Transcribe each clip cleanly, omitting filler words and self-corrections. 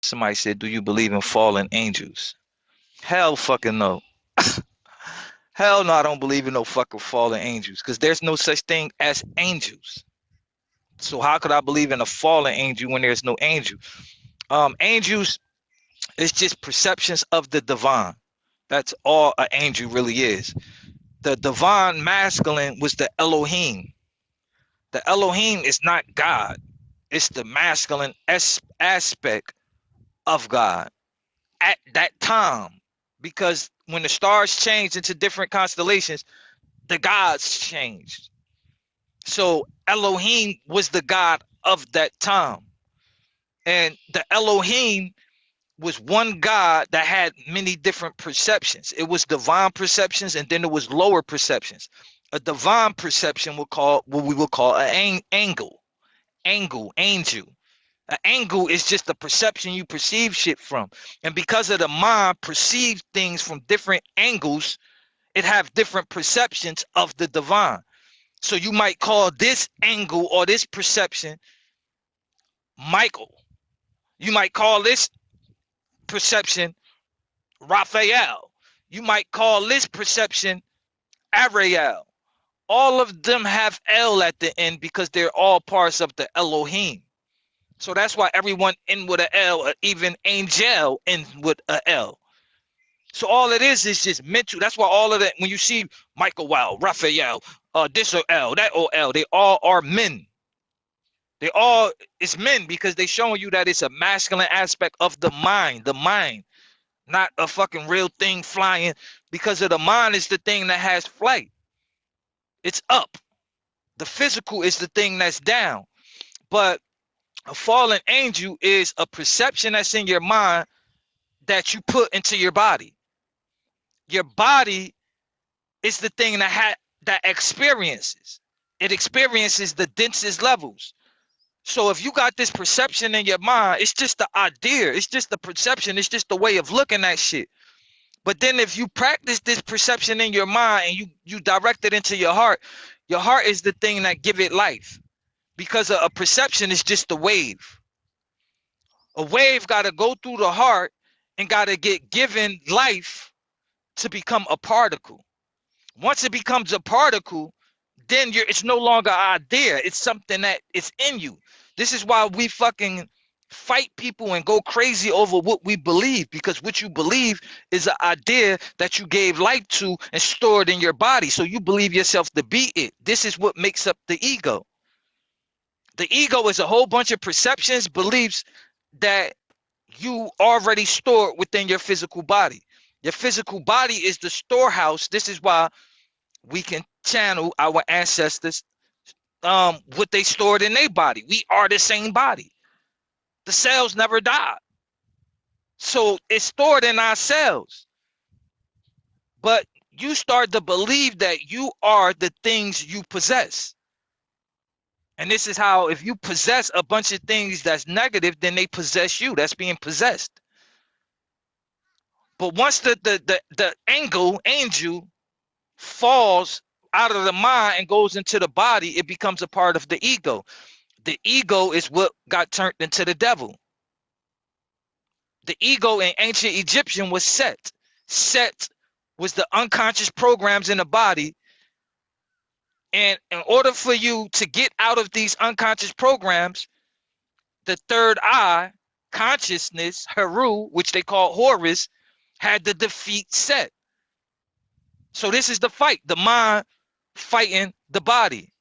Somebody said, "Do you believe in fallen angels?" Hell fucking no. Hell no, I don't believe in no fucking fallen angels because there's no such thing as angels. So how could I believe in a fallen angel when there's no angel? Angels is just perceptions of the divine. That's all an angel really is. The divine masculine was the Elohim. The Elohim is not God. It's the masculine aspect of God at that time. Because when the stars changed into different constellations, the gods changed. So Elohim was the God of that time. And the Elohim was one God that had many different perceptions. It was divine perceptions, and then there was lower perceptions. A divine perception will call what we will call an angle. Angel. An angle is just the perception you perceive shit from. And because of the mind perceives things from different angles, it have different perceptions of the divine. So you might call this angle or this perception Michael. You might call this perception Raphael. You might call this perception Ariel. All of them have L at the end because they're all parts of the Elohim. So that's why everyone end with a L, or even angel ends with a L. So all it is just mental. That's why all of that, when you see Michael Wow, Raphael, this or L, that or L, they all are men. They all, it's men because they showing you that it's a masculine aspect of the mind, not a fucking real thing flying, because of the mind is the thing that has flight. It's up. The physical is the thing that's down. But a fallen angel is a perception that's in your mind that you put into your body. Your body is the thing that experiences. It experiences the densest levels. So if you got this perception in your mind, it's just the idea. It's just the perception. It's just the way of looking at shit. But then if you practice this perception in your mind and you direct it into your heart is the thing that give it life. Because a perception is just a wave. A wave got to go through the heart and got to get given life to become a particle. Once it becomes a particle, then it's no longer an idea. It's something that is in you. This is why we fucking fight people and go crazy over what we believe, because what you believe is an idea that you gave life to and stored in your body. So you believe yourself to be it. This is what makes up the ego. The ego is a whole bunch of perceptions, beliefs that you already stored within your physical body. Your physical body is the storehouse. This is why we can channel our ancestors, what they stored in their body. We are the same body. The cells never die. So it's stored in our cells. But you start to believe that you are the things you possess. And this is how, if you possess a bunch of things that's negative, then they possess you. That's being possessed. But once the angel falls out of the mind and goes into the body, it becomes a part of the ego. The ego is what got turned into the devil. The ego in ancient Egyptian was Set. Set was the unconscious programs in the body. And in order for you to get out of these unconscious programs, the third eye, consciousness, Heru, which they call Horus, had to defeat Set. So this is the fight, the mind fighting the body.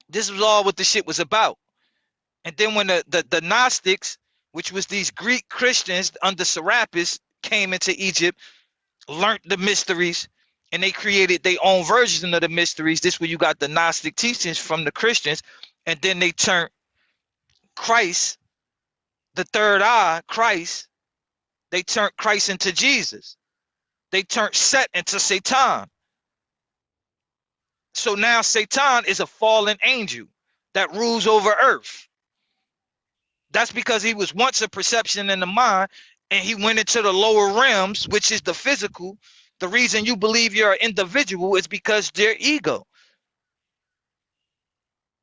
This was all what the shit was about. And then when the Gnostics, which was these Greek Christians under Serapis, came into Egypt, learned the mysteries, and they created their own version of the mysteries. This is where you got the Gnostic teachings from the Christians, and then they turned Christ, the third eye, Christ, they turned Christ into Jesus. They turned Set into Satan. So now Satan is a fallen angel that rules over earth. That's because he was once a perception in the mind, and he went into the lower realms, which is the physical. The reason you believe you're an individual is because their ego.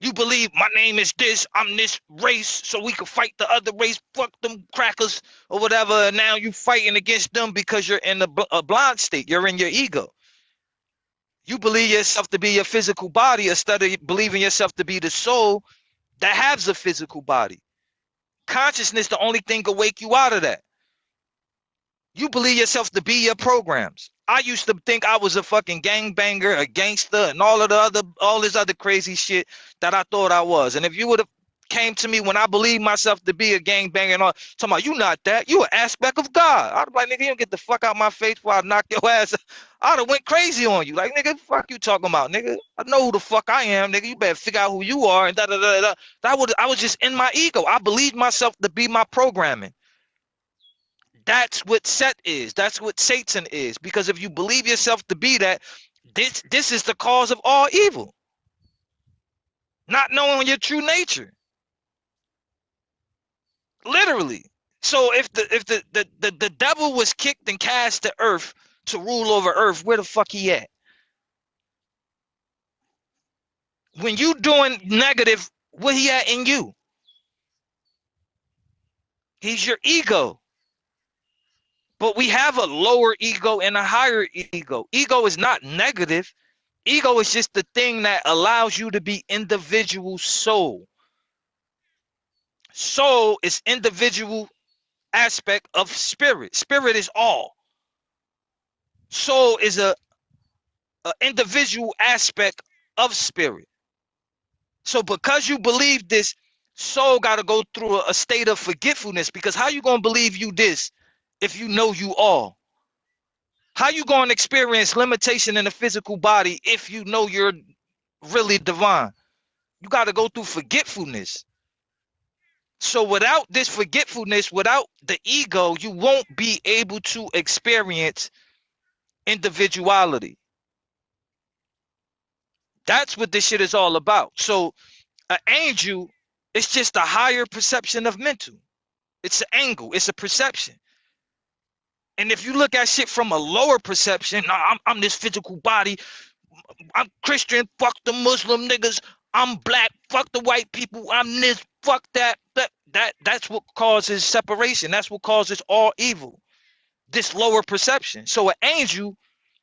You believe my name is this, I'm this race, so we can fight the other race, fuck them crackers or whatever. And now you fighting against them because you're in a blind state. You're in your ego. You believe yourself to be your physical body instead of believing yourself to be the soul that has a physical body. Consciousness, the only thing can wake you out of that. You believe yourself to be your programs. I used to think I was a fucking gangbanger, a gangster, and all this other crazy shit that I thought I was. And if you would have came to me when I believed myself to be a gangbanger and all, talking about you not that, you an aspect of God. I'd be like, nigga, you don't get the fuck out my face before I knock your ass. I'd have went crazy on you. Like, nigga, fuck you talking about, nigga. I know who the fuck I am, nigga. You better figure out who you are and da da da da. I was just in my ego. I believed myself to be my programming. That's what Set is. That's what Satan is. Because if you believe yourself to be that, this is the cause of all evil. Not knowing your true nature. Literally. So if the devil was kicked and cast to earth to rule over earth, where the fuck he at? When you doing negative, where he at in you? He's your ego. But we have a lower ego and a higher ego. Ego is not negative. Ego is just the thing that allows you to be individual soul. Soul is individual aspect of spirit. Spirit is all. Soul is a individual aspect of spirit. So because you believe this, soul got to go through a state of forgetfulness, because how you going to believe you this if you know you all? How you going to experience limitation in the physical body if you know you're really divine? You got to go through forgetfulness. So without this forgetfulness, without the ego, you won't be able to experience individuality. That's what this shit is all about. So an angel is just a higher perception of mental. It's an angle. It's a perception. And if you look at shit from a lower perception, nah, I'm this physical body. I'm Christian. Fuck the Muslim niggas. I'm black. Fuck the white people. I'm this. Fuck that. That's what causes separation. That's what causes all evil. This lower perception. So an angel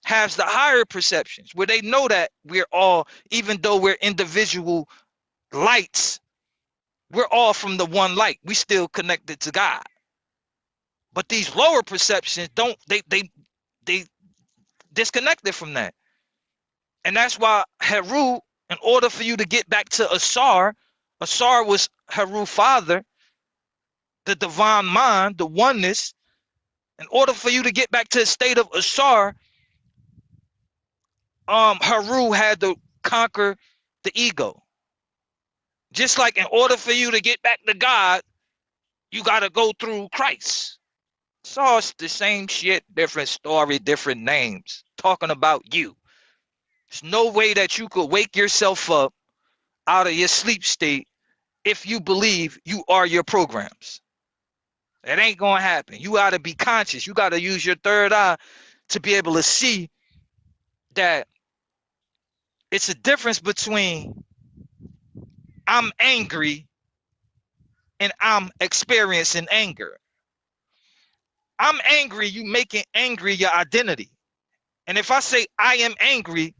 has the higher perceptions where they know that we're all, even though we're individual lights, we're all from the one light. We still connected to God. But these lower perceptions don't, they disconnected from that. And that's why Heru, in order for you to get back to Asar was Heru's father, the divine mind, the oneness. In order for you to get back to the state of Asar, Heru had to conquer the ego. Just like in order for you to get back to God, you got to go through Christ. So it's the same shit, different story, different names, talking about you. There's no way that you could wake yourself up out of your sleep state if you believe you are your programs. It ain't going to happen. You got to be conscious. You got to use your third eye to be able to see that it's a difference between I'm angry and I'm experiencing anger. I'm angry, you making angry your identity. And if I say I am angry,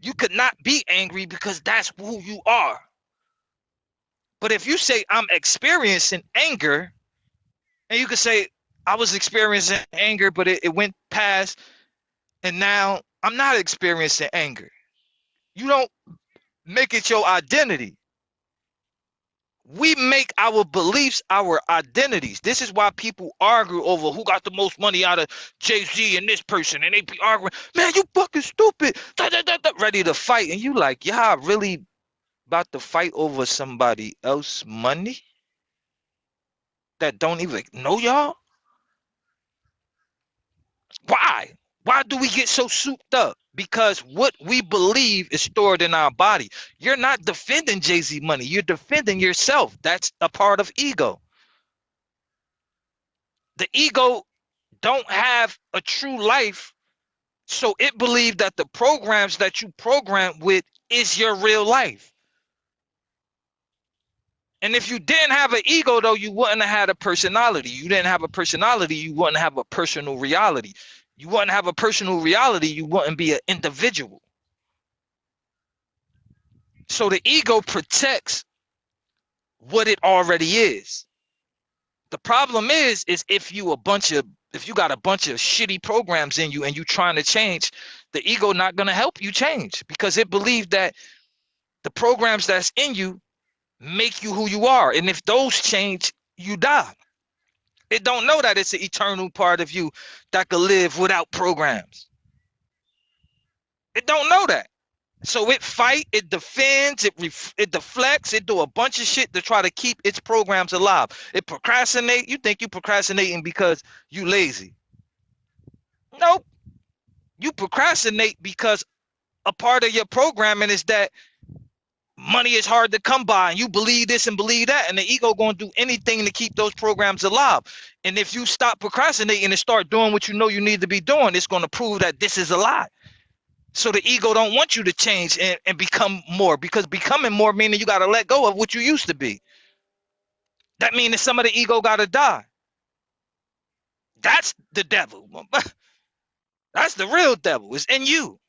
you could not be angry because that's who you are. But if you say I'm experiencing anger, and you could say I was experiencing anger, but it went past, and now I'm not experiencing anger. You don't make it your identity. We make our beliefs our identities. This is why people argue over who got the most money out of Jay-Z and this person, and they be arguing, man, you fucking stupid, ready to fight. And you like, y'all really about to fight over somebody else's money that don't even know y'all? Why? Why do we get so souped up? Because what we believe is stored in our body. You're not defending Jay-Z money. You're defending yourself. That's a part of ego. The ego don't have a true life, so it believes that the programs that you program with is your real life. And if you didn't have an ego, though, you wouldn't have had a personality. You didn't have a personality, you wouldn't have a personal reality. You wouldn't have a personal reality, you wouldn't be an individual. So the ego protects what it already is. The problem is if you got a bunch of shitty programs in you and you trying to change, the ego not gonna help you change because it believes that the programs that's in you make you who you are. And if those change, you die. It don't know that it's an eternal part of you that could live without programs. It don't know that. So it fight, it defends, it deflects, it do a bunch of shit to try to keep its programs alive. It procrastinate. You think you procrastinating because you lazy. Nope. You procrastinate because a part of your programming is that money is hard to come by and you believe this and believe that, and the ego going to do anything to keep those programs alive. And if you stop procrastinating and start doing what you know you need to be doing, it's going to prove that this is a lie. So the ego don't want you to change and become more, because becoming more meaning you got to let go of what you used to be. That means that some of the ego got to die. That's the devil. That's the real devil. It's in you.